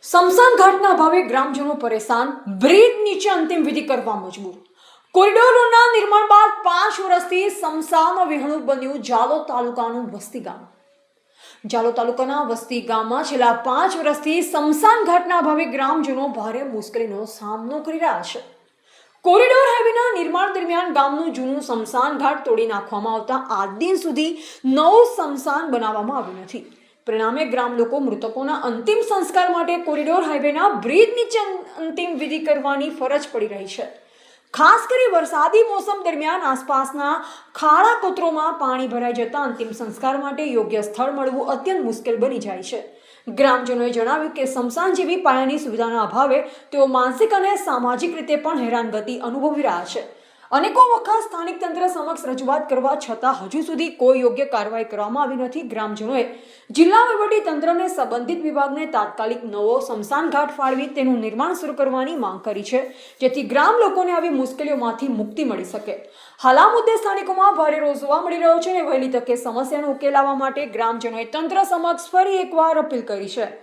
શમશાન ઘાટના અભાવે ગ્રામજનો પરેશાન, બ્રિજ નીચે અંતિમ વિધિ કરવા મજબૂર। કોરિડોરના નિર્માણ બાદ 5 વર્ષથી શમશાન વિહોણું બન્યું જાલોદ તાલુકાનું વસ્તી ગામ। જાલોદ તાલુકાના વસ્તી ગામમાં છેલ્લા 5 વર્ષથી શમશાન ઘાટના અભાવે ગ્રામજનો ભારે મુશ્કેલીનો સામનો કરી રહ્યા છે। કોરિડોર હાઈવેના નિર્માણ દરમિયાન ગામનું જૂનું શમશાન ઘાટ તોડી નાખવામાં આવતા આજ દિન સુધી નવું શમશાન બનાવવામાં આવ્યું નથી। પરિણામે ગ્રામ લોકો મૃતકોના અંતિમ સંસ્કાર માટે કોરિડોર હાઈવેના બ્રિજ નીચે અંતિમ વિધિ કરવાની ફરજ પડી રહી છે। ખાસ કરી વરસાદી મોસમ દરમિયાન આસપાસના ખાડા કોતરોમાં પાણી ભરાઈ જતા અંતિમ સંસ્કાર માટે યોગ્ય સ્થળ મળવું અત્યંત મુશ્કેલ બની જાય છે। ગ્રામજનોએ જણાવ્યું કે શમશાન જેવી પાયાની સુવિધાના અભાવે તેઓ માનસિક અને સામાજિક રીતે પણ હેરાનગતિ અનુભવી રહ્યા છે। અનેકો વખત સ્થાનિક તંત્ર સમક્ષ રજૂઆત કરવા છતાં હજુ સુધી કોઈ યોગ્ય કાર્યવાહી કરવામાં આવી નથી। ગ્રામજનોએ જિલ્લા વહીવટી તંત્રને સંબંધિત વિભાગને તાત્કાલિક નવો શમશાન ઘાટ ફાળવી તેનું નિર્માણ શરૂ કરવાની માંગ કરી છે, જેથી ગ્રામ લોકોને આવી મુશ્કેલીઓમાંથી મુક્તિ મળી શકે। હાલ આ મુદ્દે સ્થાનિકોમાં ભારે રોષ જોવા મળી રહ્યો છે અને વહેલી તકે સમસ્યાનો ઉકેલ લાવવા માટે ગ્રામજનોએ તંત્ર સમક્ષ ફરી એકવાર અપીલ કરી છે।